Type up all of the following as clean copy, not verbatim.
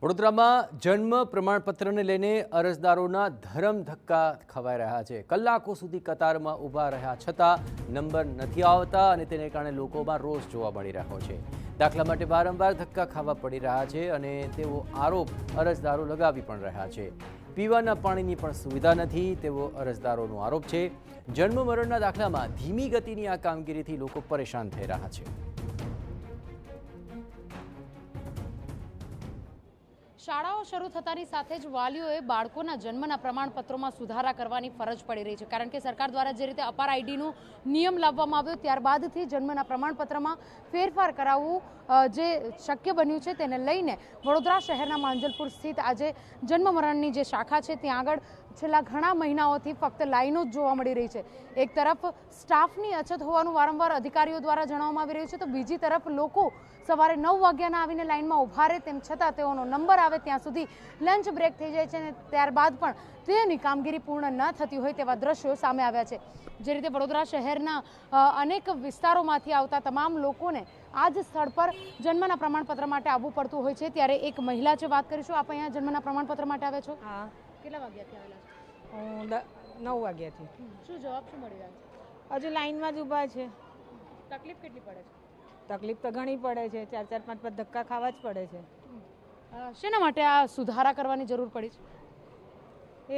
વડોદરામાં જન્મ પ્રમાણપત્રને લઈને અરજદારોના ધરમ ધક્કા ખવાઈ રહ્યા છે। કલાકો સુધી કતારમાં ઊભા રહ્યા છતાં નંબર નથી આવતા અને તેને કારણે લોકોમાં રોષ જોવા મળી રહ્યો છે। દાખલા માટે વારંવાર ધક્કા ખાવા પડી રહ્યા છે અને તેવો આરોપ અરજદારો લગાવી પણ રહ્યા છે। પીવાના પાણીની પણ સુવિધા નથી તેવો અરજદારોનો આરોપ છે। જન્મ મરણના દાખલામાં ધીમી ગતિની આ કામગીરીથી લોકો પરેશાન થઈ રહ્યા છે। શાળાઓ શરૂ થતાની સાથે જ વાલીઓએ બાળકોના જન્મના પ્રમાણપત્રોમાં સુધારા કરવાની ફરજ પડી રહી છે, કારણ કે સરકાર દ્વારા જે રીતે અપાર આઈડીનો નિયમ લાવવામાં આવ્યો ત્યારબાદથી જન્મના પ્રમાણપત્રમાં ફેરફાર કરાવવું જે શક્ય બન્યું છે તેને લઈને વડોદરા શહેરના માંજલપુર સ્થિત આજે જન્મ મરણની જે શાખા છે ત્યાં આગળ છેલ્લા ઘણા મહિનાઓથી ફક્ત લાઈનો જ જોવા મળી રહી છે। એક તરફ સ્ટાફની અછત હોવાનું વારંવાર અધિકારીઓ દ્વારા જણાવવામાં આવી રહ્યું છે, તો બીજી તરફ લોકો સવારે 9 વાગ્યાના આવીને લાઈનમાં ઊભા રહે તેમ છતાં તેઓનો નંબર આવે ત્યાં સુધી લંચ બ્રેક થઈ જાય છે અને ત્યારબાદ પણ તેની કામગીરી પૂર્ણ ન થતી હોય તેવા દ્રશ્યો સામે આવ્યા છે। જે રીતે વડોદરા શહેરના અનેક વિસ્તારોમાંથી આવતા તમામ લોકોને આ જ સ્થળ પર જન્મના પ્રમાણપત્ર માટે આવવું પડતું હોય છે, ત્યારે એક મહિલા છે, વાત કરીશું। આપ અહીંયા જન્મના પ્રમાણપત્ર માટે આવ્યા છો? હા। કેટલા વાગ્યાથી આવેલા છો? હું 9 વાગ્યાથી। શું જવાબ શું મળી રહ્યો છે? હજુ લાઈનમાં જ ઊભા છે। તકલીફ કેટલી પડે છે? તકલીફ તો ઘણી પડે છે, 4-4, 5-5 ધક્કા ખાવા જ પડે છે। શેના માટે આ સુધારા કરવાની જરૂર પડી છે?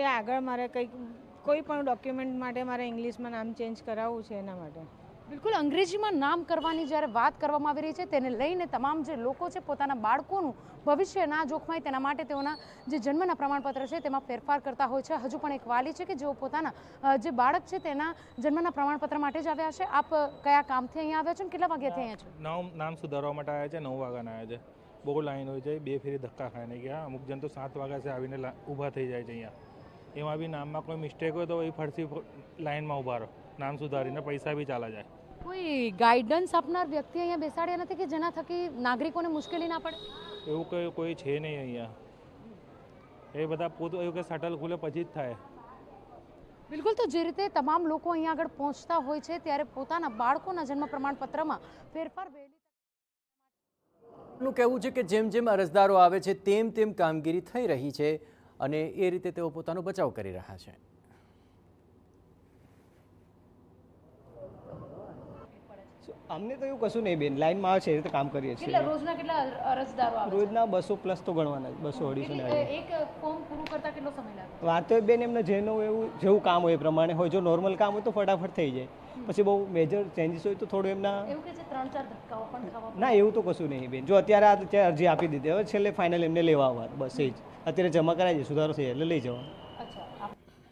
એ આગળ મારે કોઈ પણ ડોક્યુમેન્ટ માટે મારે ઇંગ્લિશમાં નામ ચેન્જ કરાવવું છે, એના માટે। બિલકુલ, અંગ્રેજીમાં નામ કરવાની જ્યારે વાત કરવામાં આવી રહી છે તેને લઈને તમામ જે લોકો છે પોતાના બાળકોનું ભવિષ્ય ના જોખમાય તેના માટે તેઓના જે જન્મના પ્રમાણપત્ર છે તેમાં ફેરફાર કરતા હોય છે। હજુ પણ એક વાલી છે કે જેઓ પોતાના જે બાળક છે તેના જન્મના પ્રમાણપત્ર માટે જ આવ્યા છે। આપ કયા કામથી અહીંયા આવ્યા છો અને કેટલા વાગ્યાથી અહીંયા છો? નામ સુધારવા માટે આવ્યા છે, 9 વાગ્યાના આવ્યા છે। બહુ લાઈન હોય છે, 2 ફેરી ધક્કા ખાઈને ગયા। અમુક જણ તો 7 વાગ્યાથી આવીને ઊભા થઈ જાય છે અહીંયા। એમાં બી નામમાં કોઈ મિસ્ટેક હોય તો એ ફરતી લાઈનમાં ઊભા રહો, નામ સુધારીને પૈસા બી ચાલા જાય। કોઈ ગાઈડન્સ આપનાર વ્યક્તિ અહીંયા બેસાડ્યા નથી કે જેના થકી નાગરિકોને મુશ્કેલી ના પડે? એવું કોઈ છે નહીં અહીંયા। એ બધા એવું કે શટલ ખુલે પછી જ થાય। બિલકુલ, તો જે રીતે તમામ લોકો અહીંયા આગળ પહોંચતા હોય છે ત્યારે પોતાના બાળકોના જન્મ પ્રમાણપત્રમાં ફેરફાર નું કહેવું છે કે જેમ જેમ અરજદારો આવે છે તેમ તેમ કામગીરી થઈ રહી છે અને એ રીતે તેઓ પોતાનો બચાવ કરી રહ્યા છે। અમને તો એવું કશું નહીં બેન, લાઈનમાં આવે છે એ રીતે કામ કરીએ છીએ। રોજના કેટલા અરજદારો આવે? રોજના 200 પ્લસ તો ગણવાના, 200-250 ને એક ફોર્મ પૂરું કરતા કેટલો સમય લાગે? વાત તો બેન એમને જેવું કામ હોય એ પ્રમાણે હોય। જો નોર્મલ કામ હોય તો ફટાફટ થઈ જાય, પછી બહુ મેજર ચેન્જીસ હોય તો થોડું એમના એવું કે છે 3-4 ધક્કાઓ પણ ખાવા? ના, એવું તો કશું નહીં બેન। જો અત્યારે અરજી આપી દીધી, હવે છેલ્લે ફાઇનલ એમને લેવા આવવા, બસ એ જ। અત્યારે જમા કરાવી દે, સુધારો થઈ જાય એટલે લઈ જવા।